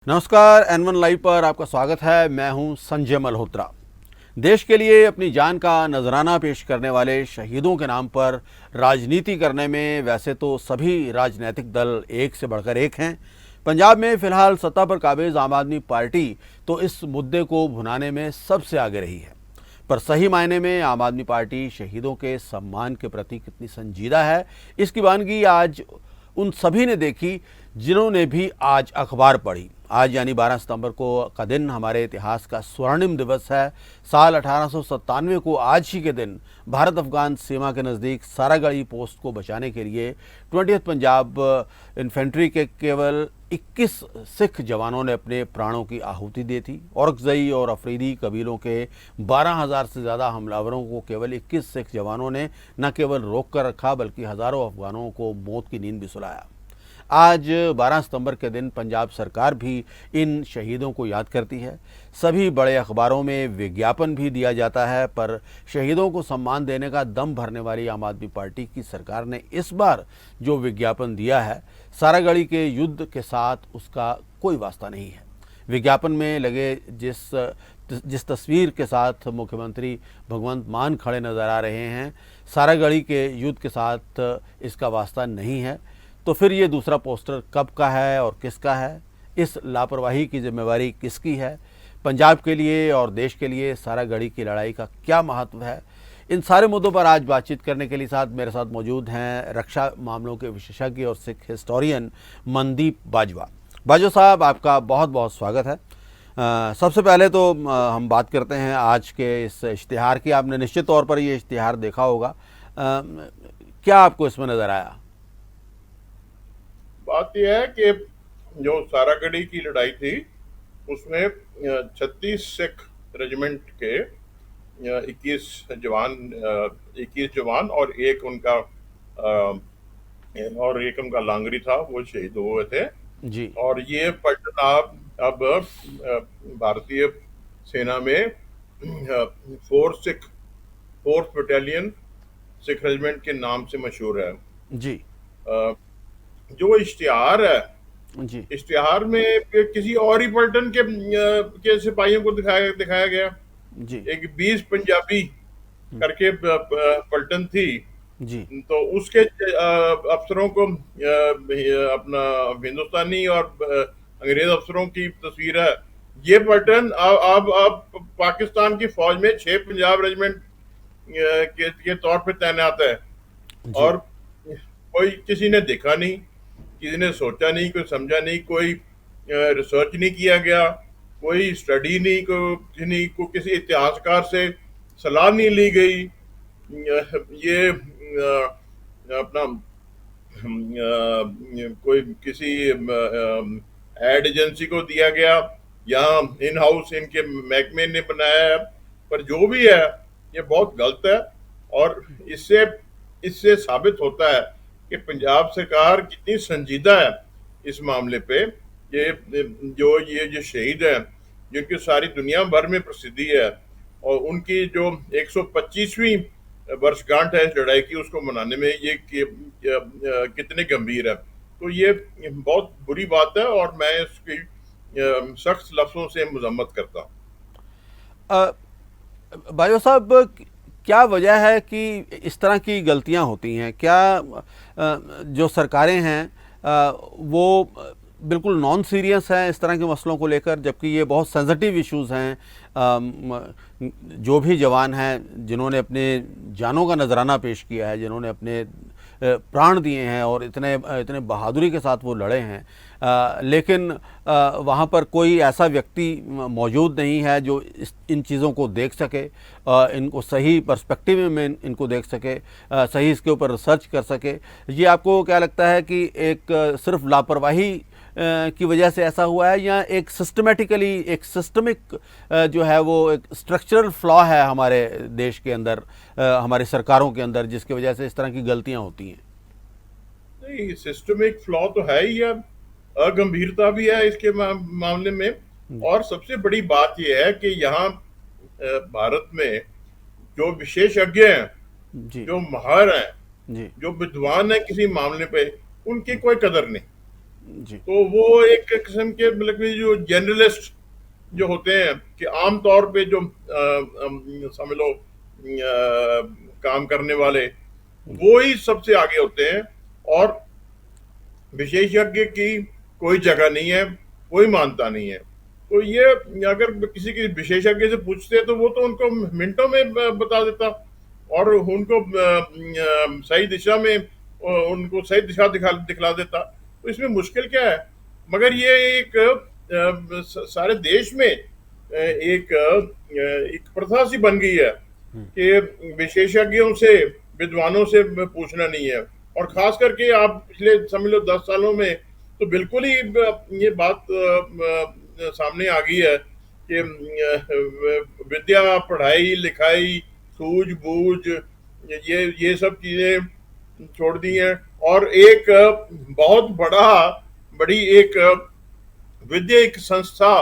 नमस्कार, N1 live पर आपका स्वागत है। मैं हूं संजय मल्होत्रा। देश के लिए अपनी जान का नजराना पेश करने वाले शहीदों के नाम पर राजनीति करने में वैसे तो सभी राजनीतिक दल एक से बढ़कर एक हैं। पंजाब में फिलहाल सत्ता पर काबिज आम आदमी पार्टी तो इस मुद्दे को भुनाने में सबसे आगे रही है, पर सही मायने में आम आदमी पार्टी शहीदों के सम्मान के प्रति कितनी संजीदा है, इसकी वानगी आज उन सभी ने देखी जिन्होंने भी आज अखबार पढ़ी। आज यानी 12 सितंबर को का दिन हमारे इतिहास का स्वर्णिम दिवस है। साल 1897 को आज ही के दिन भारत अफगान सीमा के नज़दीक सारागढ़ी पोस्ट को बचाने के लिए 20th पंजाब इन्फेंट्री के केवल 21 सिख जवानों ने अपने प्राणों की आहुति दी थी। औरकजई और अफरीदी कबीलों के 12,000 से ज़्यादा हमलावरों को केवल 21 सिख जवानों ने न केवल रोक कर रखा बल्कि हज़ारों अफगानों को मौत की नींद भी सुलाया। आज 12 सितंबर के दिन पंजाब सरकार भी इन शहीदों को याद करती है। सभी बड़े अखबारों में विज्ञापन भी दिया जाता है, पर शहीदों को सम्मान देने का दम भरने वाली आम आदमी पार्टी की सरकार ने इस बार जो विज्ञापन दिया है, सारागढ़ी के युद्ध के साथ उसका कोई वास्ता नहीं है। विज्ञापन में लगे जिस तस्वीर के साथ मुख्यमंत्री भगवंत मान खड़े नजर आ रहे हैं, सारागढ़ी के युद्ध के साथ इसका वास्ता नहीं है। तो फिर ये दूसरा पोस्टर कब का है और किसका है? इस लापरवाही की जिम्मेवारी किसकी है? पंजाब के लिए और देश के लिए सारागढ़ी की लड़ाई का क्या महत्व है? इन सारे मुद्दों पर आज बातचीत करने के लिए मेरे साथ मौजूद हैं रक्षा मामलों के विशेषज्ञ और सिख हिस्टोरियन मनदीप बाजवा। बाजवा साहब, आपका बहुत बहुत स्वागत है। सबसे पहले तो हम बात करते हैं आज के इस इश्तिहार की। आपने निश्चित तौर पर ये इश्तिहार देखा होगा, क्या आपको इसमें नज़र आया? बात यह है कि जो सारागढ़ी की लड़ाई थी उसमें 36 सिख रेजिमेंट के 21 जवान और एक उनका लांगरी था, वो शहीद हुए थे। जी। और ये पलटन अब भारतीय सेना में फोर्थ बटालियन सिख रेजिमेंट के नाम से मशहूर है। जी। जो इश्तिहार है, जी। इश्तिहार में किसी और ही पलटन के सिपाहियों को दिखाया गया। जी। एक 20 पंजाबी करके पलटन थी, जी। तो उसके अफसरों को अपना हिंदुस्तानी और अंग्रेज अफसरों की तस्वीर है। ये पलटन अब पाकिस्तान की फौज में 6 पंजाब रेजिमेंट के तौर पे तैनात है। जी। और कोई किसी ने देखा नहीं, किसी ने सोचा नहीं, कोई समझा नहीं, कोई रिसर्च नहीं किया गया, कोई स्टडी नहीं, किसी इतिहासकार से सलाह नहीं ली गई। ये अपना कोई किसी एड एजेंसी को दिया गया या इन हाउस इनके महकमे ने बनाया है, पर जो भी है ये बहुत गलत है। और इससे साबित होता है कि पंजाब सरकार कितनी संजीदा है इस मामले पे। ये जो शहीद हैं, जिनकी सारी दुनिया भर में प्रसिद्धि है, और उनकी जो 125वीं वर्षगांठ है इस लड़ाई की, उसको मनाने में ये कितने गंभीर है। तो ये बहुत बुरी बात है और मैं इसकी सख्त लफ्जों से मजम्मत करता हूँ। बाजवा साहब, क्या वजह है कि इस तरह की गलतियां होती हैं? क्या जो सरकारें हैं वो बिल्कुल नॉन सीरियस हैं इस तरह के मसलों को लेकर, जबकि ये बहुत सेंसिटिव इश्यूज़ हैं? जो भी जवान हैं जिन्होंने अपने जानों का नजराना पेश किया है, जिन्होंने अपने प्राण दिए हैं और इतने इतने बहादुरी के साथ वो लड़े हैं, लेकिन वहाँ पर कोई ऐसा व्यक्ति मौजूद नहीं है जो इन चीज़ों को देख सके, इनको सही पर्सपेक्टिव में इनको देख सके, सही इसके ऊपर रिसर्च कर सके। ये आपको क्या लगता है कि एक सिर्फ लापरवाही की वजह से ऐसा हुआ है, या एक सिस्टमिक जो है वो एक स्ट्रक्चरल फ्लॉ है हमारे देश के अंदर, हमारी सरकारों के अंदर, जिसकी वजह से इस तरह की गलतियां होती हैं? नहीं, सिस्टमिक फ्लॉ तो है ही, अगंभीरता भी है इसके मामले में। और सबसे बड़ी बात यह है कि यहाँ भारत में जो विशेषज्ञ हैं, जो माहिर हैं, जी। जो विद्वान हैं किसी मामले पे, उनकी कोई कदर नहीं। जी। तो वो एक किस्म के मतलब कि जो जर्नलिस्ट जो होते हैं कि आम तौर पे जो समझ लो काम करने वाले वो ही सबसे आगे होते हैं, और विशेषज्ञ की कोई जगह नहीं है, कोई मानता नहीं है। तो ये अगर किसी की विशेषज्ञ से पूछते तो वो तो उनको मिनटों में बता देता, और उनको सही दिशा में उनको सही दिशा दिखला देता। तो इसमें मुश्किल क्या है? मगर ये एक सारे देश में एक प्रथा सी बन गई है कि विशेषज्ञों से, विद्वानों से पूछना नहीं है। और खास करके आप पिछले समझ लो 10 सालों में तो बिल्कुल ही ये बात सामने आ गई है कि विद्या, पढ़ाई लिखाई, सूझबूझ, ये सब चीजें छोड़ दी हैं, और एक बहुत बड़ी एक विद्या संस्था,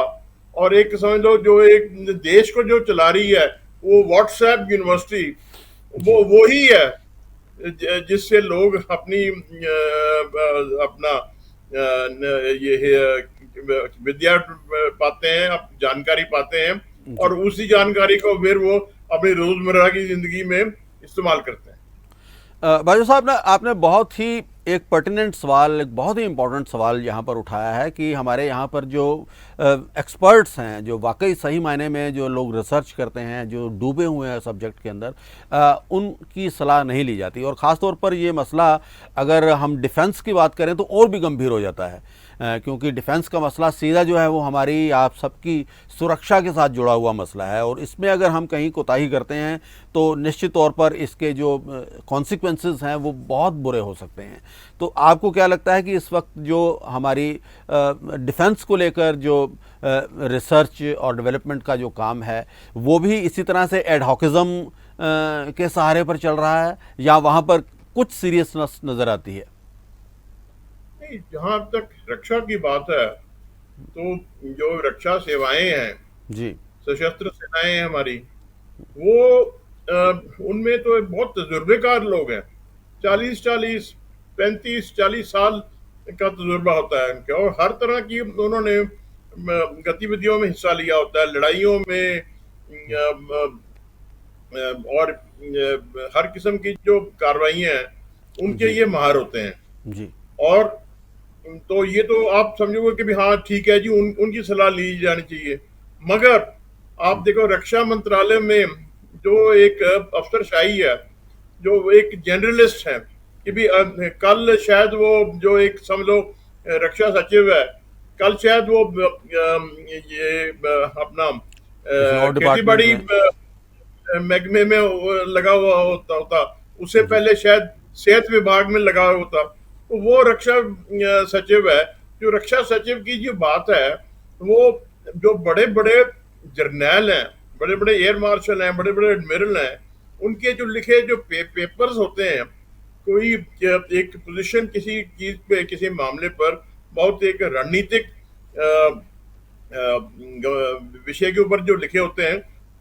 और एक समझ लो जो एक देश को जो चला रही है वो व्हाट्सएप यूनिवर्सिटी, जी। वो ही है जिससे लोग अपनी अपना ये विद्या पाते हैं, जानकारी पाते हैं, जी। और उसी जानकारी को फिर वो अपनी रोजमर्रा की जिंदगी में इस्तेमाल करते हैं। बाजू साहब ने आपने बहुत ही एक पर्टिनेंट सवाल, एक बहुत ही इम्पोर्टेंट सवाल यहाँ पर उठाया है कि हमारे यहाँ पर जो एक्सपर्ट्स हैं, जो वाकई सही मायने में जो लोग रिसर्च करते हैं, जो डूबे हुए हैं सब्जेक्ट के अंदर, उनकी सलाह नहीं ली जाती। और ख़ास तौर पर ये मसला अगर हम डिफेंस की बात करें तो और भी गंभीर हो जाता है, क्योंकि डिफेंस का मसला सीधा जो है वो हमारी आप सबकी सुरक्षा के साथ जुड़ा हुआ मसला है, और इसमें अगर हम कहीं कोताही करते हैं तो निश्चित तौर पर इसके जो कॉन्सिक्वेंसेस हैं वो बहुत बुरे हो सकते हैं। तो आपको क्या लगता है कि इस वक्त जो हमारी डिफेंस को लेकर जो रिसर्च और डेवलपमेंट का जो काम है वो भी इसी तरह से एडहॉकिज्म के सहारे पर चल रहा है, या वहाँ पर कुछ सीरियसनेस नज़र आती है? नहीं, जहां तक रक्षा की बात है तो जो रक्षा सेवाएं हैं, जी। सशस्त्र सेनाएं हैं हमारी, वो उनमें तो बहुत तजुर्बेकार लोग हैं। 40 40 35 40 साल का तजुर्बा होता है उनका, और हर तरह की उन्होंने गतिविधियों में हिस्सा लिया होता है, लड़ाइयों में, और हर किस्म की जो कार्रवाइयां हैं उनके जी। ये माहिर होते हैं। जी। और तो ये तो आप समझोगे कि भी हाँ ठीक है जी, उनकी सलाह ली जानी चाहिए। मगर आप देखो रक्षा मंत्रालय में जो एक अफसरशाही है, जो एक जनरलिस्ट है कि भी कल शायद वो जो एक समझ लो रक्षा सचिव है, कल शायद वो ये अपना किसी और खेती डिपार्टमेंट बाड़ी में। महकमे में लगा हुआ होता, उससे जी। पहले शायद सेहत विभाग में लगा हुआ होता। तो वो रक्षा सचिव है। जो रक्षा सचिव की जो बात है, वो जो बड़े बड़े जर्नैल हैं, बड़े बड़े एयर मार्शल हैं, बड़े बड़े एडमिरल हैं, उनके जो लिखे जो पेपर्स होते हैं, कोई एक पोजीशन किसी चीज पे, किसी मामले पर बहुत एक रणनीतिक विषय के ऊपर जो लिखे होते हैं,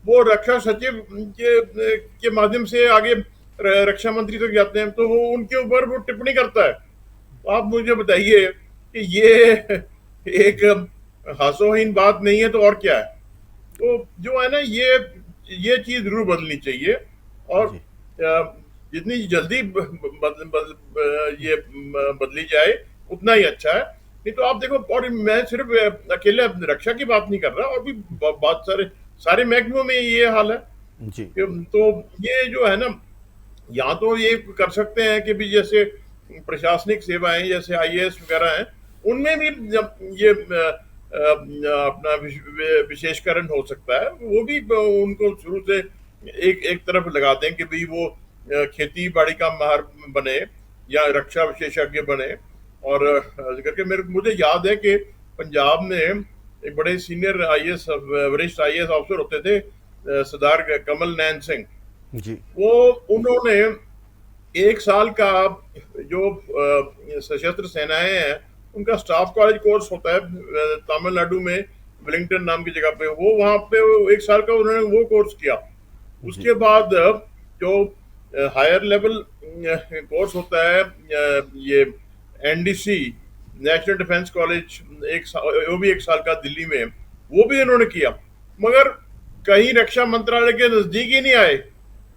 वो रक्षा सचिव के माध्यम से आगे रक्षा मंत्री तक जाते हैं, तो वो उनके ऊपर वो टिप्पणी करता है। तो आप मुझे बताइए कि ये एक हास्यहीन बात नहीं है तो और क्या है? तो जो है ना, ये चीज जरूर बदलनी चाहिए, और जी। जितनी जल्दी ये बदली जाए उतना ही अच्छा है। नहीं तो आप देखो, और मैं सिर्फ अकेले रक्षा की बात नहीं कर रहा, और भी बहुत सारे महकमों में ये हाल है। जी। तो ये जो है ना, या तो ये कर सकते हैं कि भी जैसे प्रशासनिक सेवाएं जैसे आईएएस वगैरह हैं, उनमें भी जब ये अपना विशेषकरण हो सकता है, वो भी उनको शुरू से एक तरफ लगा दें कि भाई वो खेती बाड़ी का माहिर बने या रक्षा विशेषज्ञ बने। और करके मुझे याद है कि पंजाब में एक बड़े सीनियर आईएएस, वरिष्ठ आईएएस ऑफिसर होते थे, सरदार कमल नैन सिंह। जी। वो उन्होंने 1 साल का जो सशस्त्र सेनाएं हैं उनका स्टाफ कॉलेज कोर्स होता है तमिलनाडु में, विलिंगटन नाम की जगह पे, वो वहां पे 1 साल का उन्होंने वो कोर्स किया। जी। उसके बाद जो हायर लेवल कोर्स होता है, ये एनडीसी, नेशनल डिफेंस कॉलेज वो भी 1 साल का दिल्ली में, वो भी इन्होंने किया, मगर कहीं रक्षा मंत्रालय के नजदीक ही नहीं आए,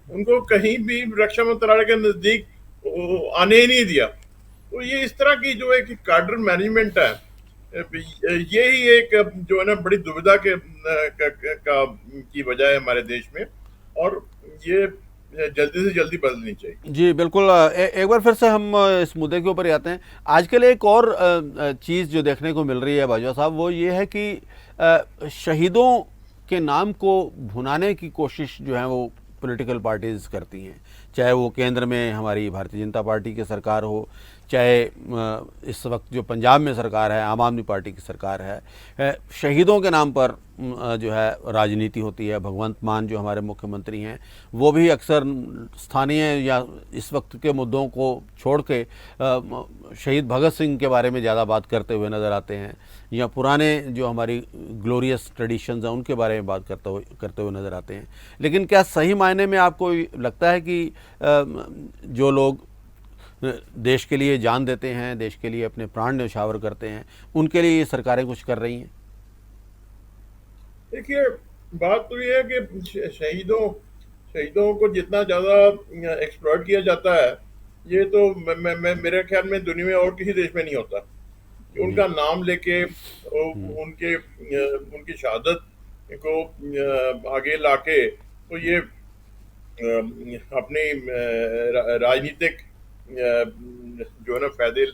उनको कहीं भी रक्षा मंत्रालय के नजदीक आने ही नहीं दिया। तो ये इस तरह की जो एक कार्डर मैनेजमेंट है, यही एक जो है ना बड़ी दुविधा की वजह है हमारे देश में, और ये जल्दी से जल्दी बदलनी चाहिए। जी बिल्कुल। एक बार फिर से हम इस मुद्दे के ऊपर ही आते हैं। आजकल एक और चीज़ जो देखने को मिल रही है बाजवा साहब, वो ये है कि शहीदों के नाम को भुनाने की कोशिश जो है वो पॉलिटिकल पार्टीज़ करती हैं, चाहे वो केंद्र में हमारी भारतीय जनता पार्टी की सरकार हो, चाहे इस वक्त जो पंजाब में सरकार है आम आदमी पार्टी की सरकार है। शहीदों के नाम पर जो है राजनीति होती है। भगवंत मान जो हमारे मुख्यमंत्री हैं, वो भी अक्सर स्थानीय या इस वक्त के मुद्दों को छोड़ के शहीद भगत सिंह के बारे में ज़्यादा बात करते हुए नज़र आते हैं, या पुराने जो हमारी ग्लोरियस ट्रेडिशंस हैं उनके बारे में बात करते हुए नज़र आते हैं। लेकिन क्या सही मायने में आपको लगता है कि जो लोग देश के लिए जान देते हैं, देश के लिए अपने प्राण न्यौछावर करते हैं, उनके लिए ये सरकारें कुछ कर रही हैं? देखिए, बात तो ये है कि शहीदों को जितना ज्यादा एक्सप्लॉइट किया जाता है, ये तो मेरे ख्याल में दुनिया में और किसी देश में नहीं होता कि उनका नाम लेके उनकी शहादत को आगे लाके तो ये अपनी राजनीतिक जो है ना फायदे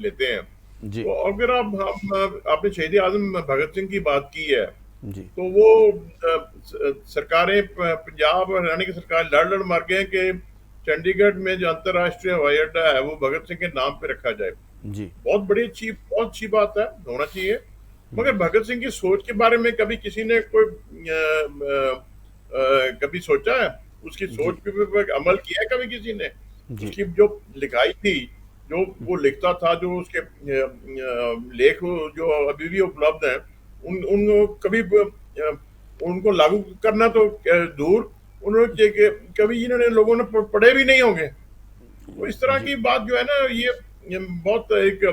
लेते हैं। जी तो अगर आपने शहीद आजम भगत सिंह की बात की है, जी तो वो सरकारें पंजाब और हरियाणा की सरकार लड़ लड़ मार गए कि चंडीगढ़ में जो अंतर्राष्ट्रीय हवाई अड्डा है वो भगत सिंह के नाम पे रखा जाए। जी बहुत अच्छी बात है, होना चाहिए। मगर भगत सिंह की सोच के बारे में कभी किसी ने कोई कभी सोचा है? उसकी सोच पे अमल किया है कभी किसी ने? जी उसकी जो लिखाई थी, जो वो लिखता था, जो उसके लेख जो अभी भी उपलब्ध हैं, उन कभी उनको लागू करना तो दूर, उन्होंने कभी इन्होंने लोगों ने पढ़े भी नहीं होंगे। तो इस तरह जी की बात जो है ना, ये बहुत एक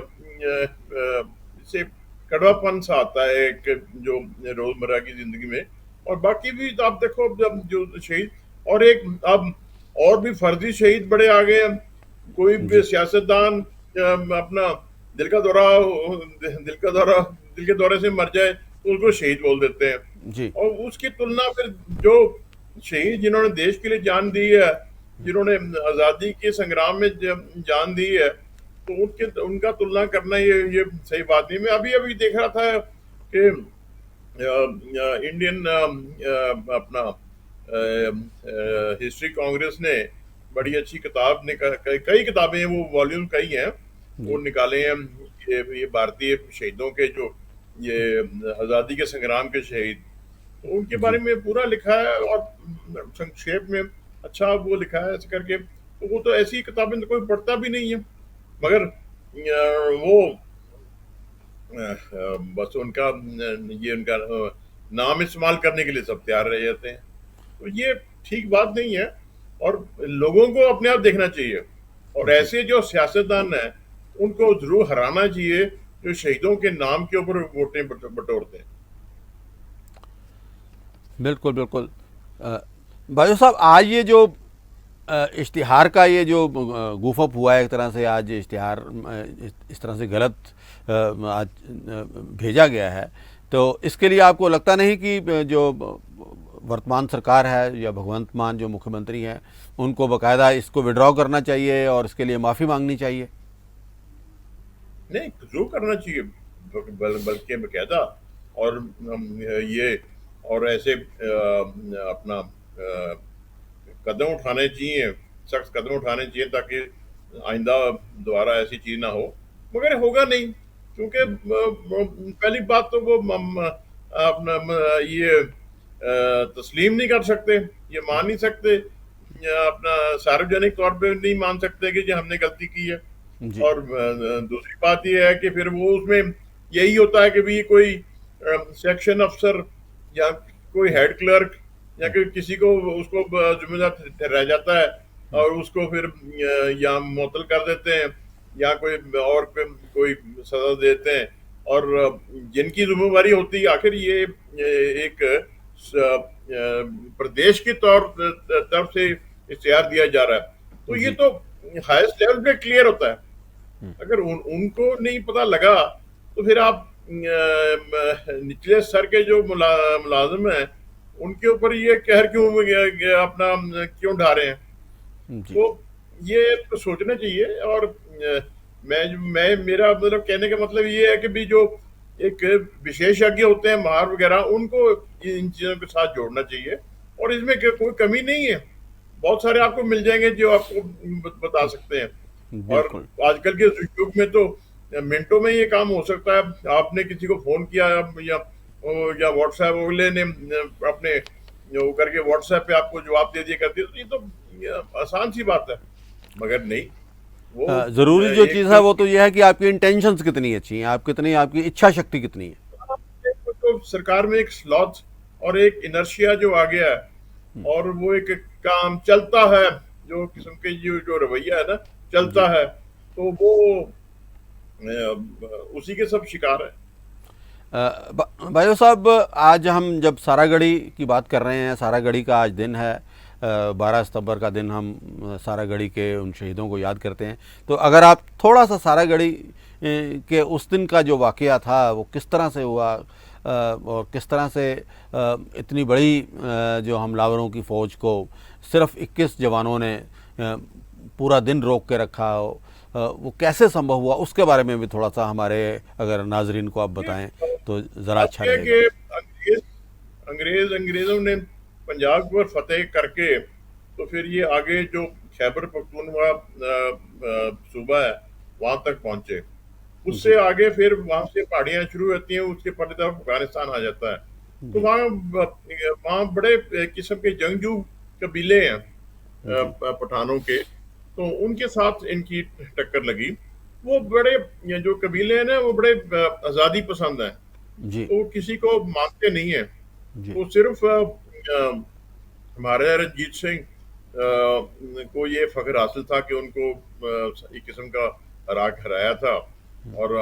इससे कड़वापन सा आता है एक जो रोजमर्रा की जिंदगी में। और बाकी भी तो आप देखो, जब जो शहीद और एक अब और भी फर्जी शहीद बड़े आ गए हैं। कोई भी जी सियासतदान अपना दिल का दौरा दिल के दौरे से मर जाए तो उसको शहीद बोल देते हैं। जी और उसकी तुलना फिर जो शहीद जिन्होंने देश के लिए जान दी है, जिन्होंने आजादी के संग्राम में जान दी है, तो उनका तुलना करना ये सही बात नहीं। मैं अभी अभी देख रहा था कि इंडियन अपना हिस्ट्री कांग्रेस ने बड़ी अच्छी किताब कई किताबें हैं, वो वॉल्यूम कई हैं, वो जी निकाले हैं। ये भारतीय शहीदों के जो ये आज़ादी के संग्राम के शहीद, तो उनके बारे जी में पूरा लिखा है और संक्षेप में अच्छा वो लिखा है ऐसे करके। तो वो तो ऐसी किताबें तो कोई पढ़ता भी नहीं है, मगर वो बस उनका ये उनका नाम इस्तेमाल करने के लिए सब तैयार रह जाते हैं। तो ये ठीक बात नहीं है, और लोगों को अपने आप देखना चाहिए। और जी ऐसे जो सियासतदान हैं उनको जरूर हराना चाहिए जो शहीदों के नाम के ऊपर वोटें बटोरते हैं। बिल्कुल बिल्कुल। भाई साहब, आज ये जो इश्तिहार का ये जो गूफअप हुआ है, एक तरह से आज इश्तिहार इस तरह से गलत आज भेजा गया है, तो इसके लिए आपको लगता नहीं कि जो वर्तमान सरकार है या भगवंत मान जो मुख्यमंत्री हैं, उनको बाकायदा इसको विड्रॉ करना चाहिए और इसके लिए माफ़ी मांगनी चाहिए? नहीं, जरूर करना चाहिए, बल्कि बकायदा। और ये और ऐसे अपना कदम उठाने चाहिए, सख्त कदम उठाने चाहिए, ताकि आइंदा दोबारा ऐसी चीज ना हो। मगर होगा नहीं, क्योंकि पहली बात तो वो अपना ये तस्लीम नहीं कर सकते, ये मान नहीं सकते, अपना सार्वजनिक तौर पे नहीं मान सकते कि जी हमने गलती की है। जी और दूसरी बात यह है कि फिर वो उसमें यही होता है कि भी कोई सेक्शन अफसर या कोई हेड क्लर्क या कोई किसी को उसको जिम्मेदार रह जाता है, और उसको फिर या मुअत्तल कर देते हैं, या कोई सजा देते हैं, और जिनकी जिम्मेवारी होती है, आखिर ये एक प्रदेश की तरफ से इख्तियार दिया जा रहा है, तो ये जी। तो हाईएस्ट लेवल पे क्लियर होता है। अगर उनको नहीं पता लगा, तो फिर आप निचले स्तर के जो मुलाजिम हैं, उनके ऊपर ये कहर अपना क्यों ढा रहे हैं? जी। तो ये तो सोचना चाहिए। और मैं मेरा मतलब कहने का मतलब ये है कि भी जो एक विशेषज्ञ होते हैं, माहर वगैरह, उनको इन चीजों के साथ जोड़ना चाहिए। और इसमें कोई कमी नहीं है, बहुत सारे आपको मिल जाएंगे जो आपको बता सकते हैं। और बिल्कुल। आजकल के युग में तो मिनटों में ये काम हो सकता है। आपने किसी को फोन किया, या व्हाट्सएप वाले ने अपने वो करके व्हाट्सएप पे आपको जवाब दे दिया कर दिया, तो ये आसान सी बात है। मगर नहीं, वो ज़रूरी जो चीज़ एक है वो तो ये है कि आपकी इंटेंशंस कितनी अच्छी हैं, आप कितनी, आपकी इच्छा शक्ति कितनी है। तो सरकार में एक स्लॉथ और एक इनर्शिया जो आ गया है, और वो एक काम चलता है, जो किस्म के जो रवैया है ना, जी। चलता है, तो वो उसी के सब शिकार है। भाइयों साहब, आज हम जब सारागढ़ी की बात कर रहे हैं, सारागढ़ी का आज दिन है, 12 सितंबर का दिन हम सारागढ़ी के उन शहीदों को याद करते हैं। तो अगर आप थोड़ा सा सारागढ़ी के उस दिन का जो वाक़या था वो किस तरह से हुआ, और किस तरह से इतनी बड़ी जो हमलावरों की फ़ौज को सिर्फ 21 जवानों ने पूरा दिन रोक के रखा हो, वो कैसे संभव हुआ, उसके बारे में भी थोड़ा सा हमारे अगर नाजरीन को आप ये बताएं तो ज़रा बात अच्छा यह है रहेगा। कि अंग्रेजों ने पंजाब पर फतेह करके, तो फिर ये आगे जो खैबर पख्तूनख्वा सूबा है, वहां तक पहुंचे। उससे जी। आगे फिर वहां से पहाड़ियां शुरू होती हैं, उसके पहले तरफ अफगानिस्तान आ जाता है। तो जी। वहाँ बड़े किस्म के जंगजू कबीले हैं, जी। पठानों के, तो उनके साथ इनकी टक्कर लगी। वो बड़े, ये जो कबीले हैं ना, वो बड़े आज़ादी पसंद हैं, जी। तो किसी को मानते नहीं है। जी। तो सिर्फ महाराजा रंजीत सिंह को ये फख्र हासिल था कि उनको एक किस्म का हराया था। और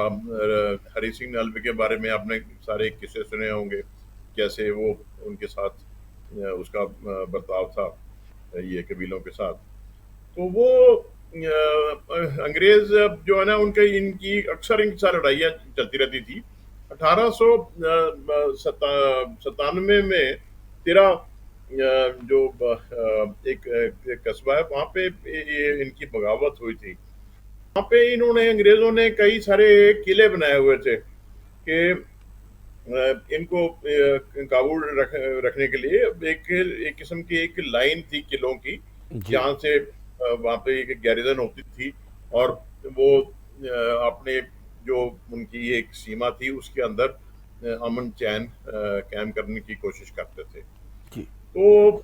हरी सिंह नलवे के बारे में आपने सारे किस्से सुने होंगे, कैसे वो उनके साथ उसका बर्ताव था ये कबीलों के साथ। तो वो अंग्रेज जो है ना, उनके इनकी अक्सर इनकी सारी लड़ाइयाँ चलती रहती थी। 1897 में तेरा जो एक कस्बा है, वहां पे ये इनकी बगावत हुई थी। वहां पे अंग्रेजों ने कई सारे किले बनाए हुए थे कि इनको काबू रखने के लिए। एक किस्म की एक लाइन थी किलों की, जी। जहाँ से वहां पे एक गैरिजन होती थी, और वो अपने जो उनकी एक सीमा थी उसके अंदर अमन चैन कायम करने की कोशिश करते थे। जी। तो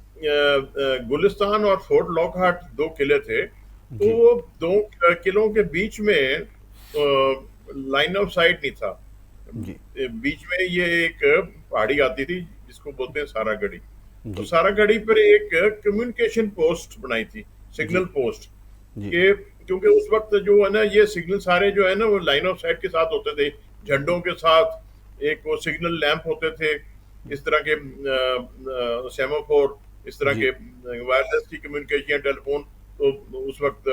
गुलिस्तान और फोर्ट लॉकहार्ट दो किले थे। तो जी। वो दो किलों के बीच में लाइन ऑफ साइट नहीं था। जी। बीच में ये एक पहाड़ी आती थी जिसको बोलते हैं सारागढ़ी। तो जी। सारागढ़ी पर एक कम्युनिकेशन पोस्ट बनाई थी, सिग्नल जी। पोस्ट जी। के, क्योंकि उस वक्त जो है ना, ये सिग्नल सारे जो है ना, वो लाइन ऑफ साइट के साथ होते थे, झंडों के साथ। एक वो सिग्नल लैंप होते थे, इस तरह के सेमाफोर, इस तरह के जी। वायरलेस की कम्युनिकेशन, टेलीफोन तो उस वक्त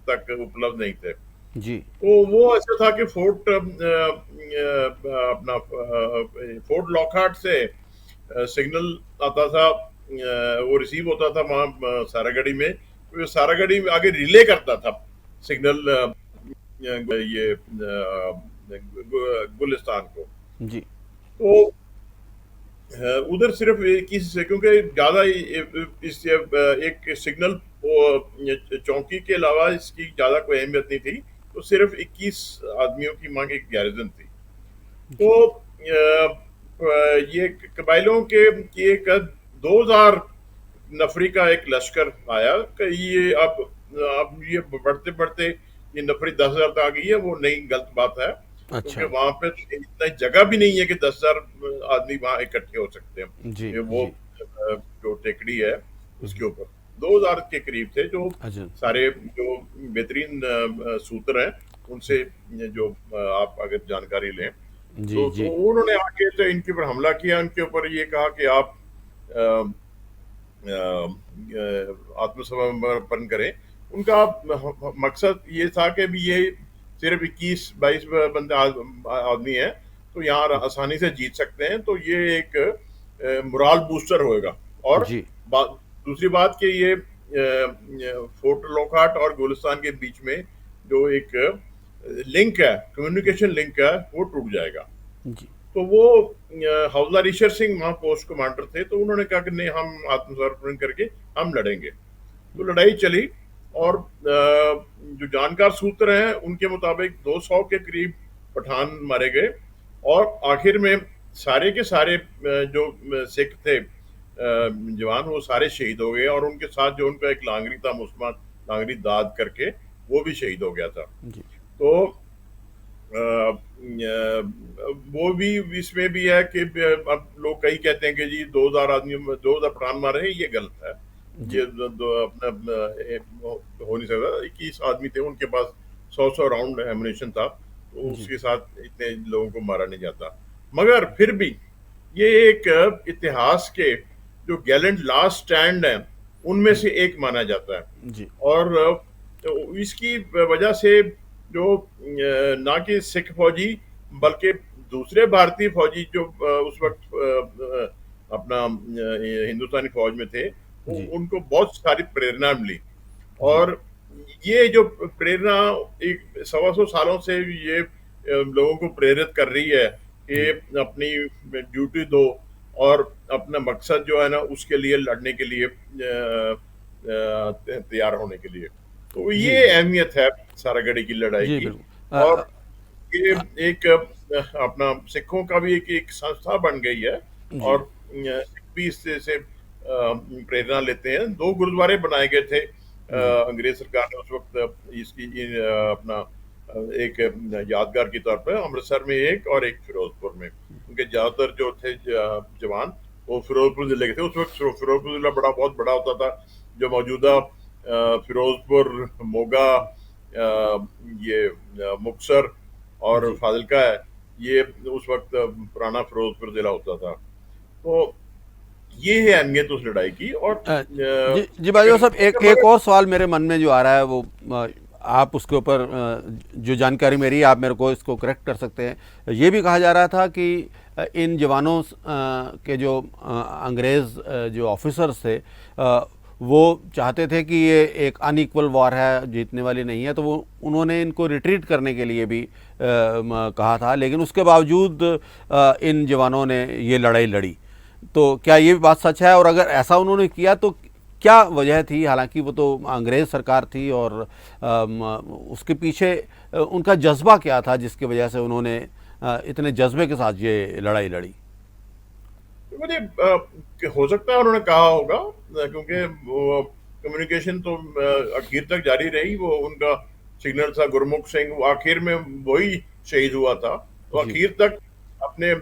तक उपलब्ध नहीं थे। जी। तो वो ऐसा था कि अपना फोर्ट लॉकहार्ट से सिग्नल आता था, वो रिसीव होता था वहाँ सारागढ़ी में। तो सारागढ़ी में आगे रिले करता था सिग्नल ये गुलिस्तान को। जी। तो उधर सिर्फ 21 से, क्योंकि ज्यादा इस एक सिग्नल चौकी के अलावा इसकी ज्यादा कोई अहमियत नहीं थी। तो सिर्फ 21 आदमियों की मांग एक गैरिजन थी। तो जी। ये कबाइलों के की एक 2000 नफरी का एक लश्कर आया कि ये अब ये बढ़ते बढ़ते ये नफरी 10,000 तक आ गई है। वो नहीं, गलत बात है, क्योंकि अच्छा। वहां पे इतना जगह भी नहीं है कि 10,000 आदमी वहां इकट्ठे हो सकते हैं। जी। ये वो जी। जो टेकड़ी है उसके ऊपर। 2000 के करीब थे, जो अच्छा। सारे जो बेहतरीन सूत्र हैं उनसे, ये जो आप अगर जानकारी लें, जी तो जी उन्होंने आके तो इनके ऊपर हमला किया, इनके ऊपर ये कहा कि आप अ, आत्मसमर्पण करें। उनका मकसद ये था कि भी ये सिर्फ 21-22 बंदे आदमी हैं, तो यहाँ आसानी से जीत सकते हैं, तो ये एक मोराल बूस्टर होएगा। और जी दूसरी बात कि ये फोर्ट लॉकहार्ट और गुलिस्तान के बीच में जो एक लिंक है, कम्युनिकेशन लिंक है, वो टूट जाएगा। जी तो वो हवलदार ईश्वर सिंह वहां पोस्ट कमांडर थे, तो उन्होंने कहा कि नहीं, हम आत्मसमर्पण करके हम लड़ेंगे। तो लड़ाई चली, और जो जानकार सूत्र हैं उनके मुताबिक 200 के करीब पठान मारे गए, और आखिर में सारे के सारे जो सिख थे जवान, वो सारे शहीद हो गए, और उनके साथ जो उनका एक लांगरी था, मुस्मान लांगरी दाद करके, वो भी शहीद हो गया था। जी तो वो भी इसमें भी है कि अब लोग कई कहते हैं कि जी 2000 आदमी, 2000 प्राण मारे हैं, ये गलत है। जी ये अपना हो नहीं सकता। 21 आदमी थे, उनके पास 100 राउंड एमुनेशन था, तो जी उसके साथ इतने लोगों को मारा नहीं जाता। मगर फिर भी ये एक इतिहास के जो गैलेंट लास्ट स्टैंड है उनमें से एक माना जाता है। जी और इसकी वजह से जो ना कि सिख फौजी, बल्कि दूसरे भारतीय फौजी जो उस वक्त अपना हिंदुस्तानी फौज में थे, जी उनको बहुत सारी प्रेरणा मिली। जी और ये जो प्रेरणा एक 125 सालों से ये लोगों को प्रेरित कर रही है कि जी अपनी ड्यूटी दो, और अपना मकसद जो है ना उसके लिए लड़ने के लिए तैयार होने के लिए। तो जी ये जी अहमियत है सारागढ़ी की लड़ाई जी की। बिल्कुल और ये एक अपना सिखों का भी एक संस्था बन गई है, जी और सिख भी इससे प्रेरणा लेते हैं। 2 गुरुद्वारे बनाए गए थे जी अंग्रेज सरकार ने उस वक्त इसकी अपना एक यादगार के तौर पर, अमृतसर में एक और एक फिरोजपुर में। उनके ज्यादातर जो थे जवान, वो फिरोजपुर जिले के थे। उस वक्त फिरोजपुर जिला बहुत बड़ा होता था, जो मौजूदा फिरोजपुर, मोगा, ये मुक्तसर और जी फाजिल्का है, ये उस वक्त पुराना फिरोजपुर जिला होता था। तो ये है अहमियत उस लड़ाई की। और जी जी भाई साहब, एक एक मगर और सवाल मेरे मन में जो आ रहा है वो आप उसके ऊपर जो जानकारी मेरी है, आप मेरे को इसको करेक्ट कर सकते हैं। ये भी कहा जा रहा था कि इन जवानों के जो अंग्रेज़ जो ऑफिसर्स थे, वो चाहते थे कि ये एक अनइक्वल वॉर है, जीतने वाली नहीं है, तो वो उन्होंने इनको रिट्रीट करने के लिए भी कहा था, लेकिन उसके बावजूद इन जवानों ने ये लड़ाई लड़ी। तो क्या ये बात सच है? और अगर ऐसा उन्होंने किया तो क्या वजह थी? हालांकि वो तो अंग्रेज़ सरकार थी, और उसके पीछे उनका जज्बा क्या था जिसकी वजह से उन्होंने इतने जज्बे के साथ ये लड़ाई लड़ी? मुझे हो सकता है उन्होंने कहा होगा, क्योंकि वो कम्युनिकेशन तो आखिर तक जारी रही। वो उनका सिग्नल था गुरमुख सिंह, वो आखिर में वही शहीद हुआ था, तो जी आखिर तक अपने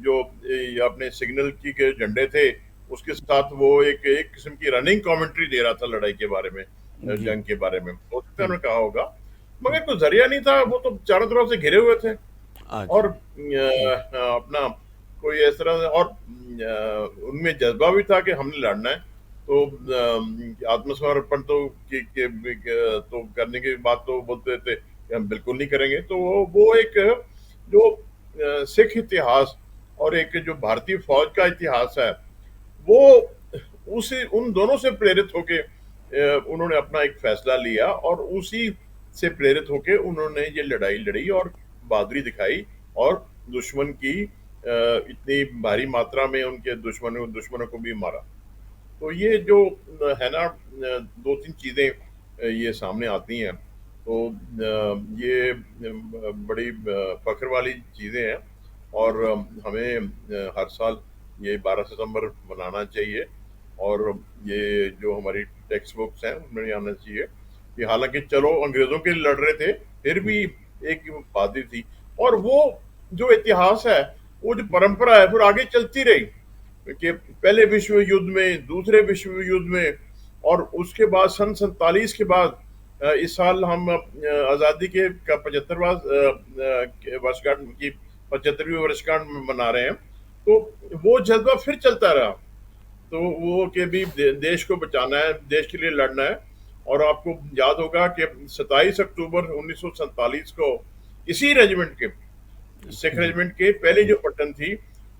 जो अपने सिग्नल की के झंडे थे उसके साथ वो एक एक किस्म की रनिंग कमेंट्री दे रहा था लड़ाई के बारे में, जी जंग के बारे में। हो सकता है उन्होंने कहा होगा, मगर कोई जरिया नहीं था, वो तो चारों तरफ से घिरे हुए थे। अच्छा और अपना कोई इस तरह से, और उनमें जज्बा भी था कि हमने लड़ना है। तो आत्मसमर्पण तो तो करने की बात तो बोलते थे कि हम बिल्कुल नहीं करेंगे। तो वो एक जो सिख इतिहास और एक जो भारतीय फौज का इतिहास है, वो उसी उन दोनों से प्रेरित होके उन्होंने अपना एक फैसला लिया, और उसी से प्रेरित होके उन्होंने ये लड़ाई लड़ी और बहादुरी दिखाई, और दुश्मन की इतनी भारी मात्रा में उनके दुश्मनों को भी मारा। तो ये जो है ना, 2-3 चीजें ये सामने आती हैं, तो ये बड़ी फख्र वाली चीजें हैं। और हमें हर साल ये 12 सितंबर मनाना चाहिए, और ये जो हमारी टेक्स्ट बुक्स हैं उनमें भी आना चाहिए कि हालांकि चलो अंग्रेजों के लिए लड़ रहे थे, फिर भी एक बहादुरी थी। और वो जो इतिहास है, वो जो परंपरा है, फिर आगे चलती रही कि पहले विश्व युद्ध में, दूसरे विश्व युद्ध में और उसके बाद सन 47 के बाद इस साल हम आज़ादी के का 75वां वर्षगांठ की 75वीं वर्षगांठ मना रहे हैं। तो वो जज्बा फिर चलता रहा। तो वो कि भी देश को बचाना है, देश के लिए लड़ना है। और आपको याद होगा कि 27 अक्टूबर 1947 को इसी रेजिमेंट के, सिख रेजिमेंट के पहली जो पट्टन थी,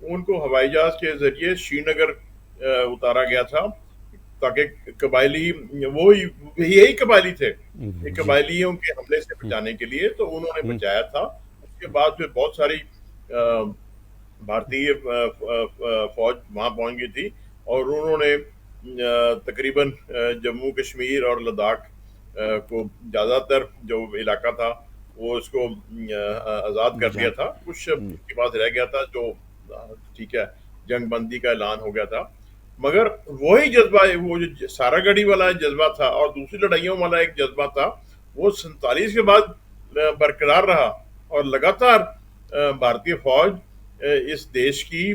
उनको हवाई जहाज के जरिए श्रीनगर उतारा गया था, ताकि कबायली, वो यही कबायली थे, ये कबायलियों के हमले से बचाने के लिए, तो उन्होंने बचाया था। उसके बाद फिर बहुत सारी भारतीय फौज वहां पहुंच गई थी और उन्होंने तकरीबन जम्मू कश्मीर और लद्दाख को ज्यादातर जो इलाका था वो उसको आजाद कर दिया था। कुछ के पास रह गया था जो ठीक है जंग बंदी का ऐलान हो गया था, मगर वही जज्बा, वो जो सारागढ़ी वाला जज्बा था और दूसरी लड़ाइयों वाला एक जज्बा था, वो 47 के बाद बरकरार रहा और लगातार भारतीय फौज इस देश की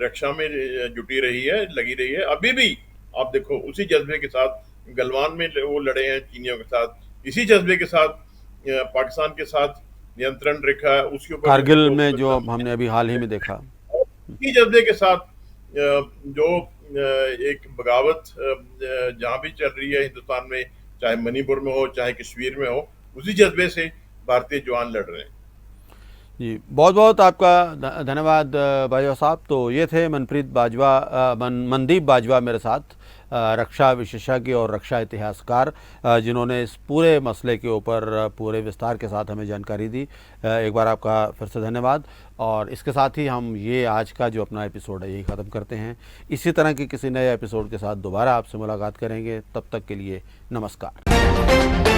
रक्षा में जुटी रही है, लगी रही है। अभी भी आप देखो उसी जज्बे के साथ गलवान में वो लड़े हैं चीनियों के साथ, इसी जज्बे के साथ पाकिस्तान के साथ नियंत्रण रेखा उसके ऊपर कारगिल में जो हमने अभी हाल ही में देखा, इसी जज्बे के साथ जो एक बगावत जहां भी चल रही है हिंदुस्तान में, चाहे मणिपुर में हो चाहे कश्मीर में हो, उसी जज्बे से भारतीय जवान लड़ रहे हैं। जी बहुत बहुत आपका धन्यवाद बाजवा साहब। तो ये थे मनदीप बाजवा मेरे साथ, रक्षा विशेषज्ञ और रक्षा इतिहासकार, जिन्होंने इस पूरे मसले के ऊपर पूरे विस्तार के साथ हमें जानकारी दी। एक बार आपका फिर से धन्यवाद। और इसके साथ ही हम ये आज का जो अपना एपिसोड है यही ख़त्म करते हैं। इसी तरह के किसी नए एपिसोड के साथ दोबारा आपसे मुलाकात करेंगे। तब तक के लिए नमस्कार।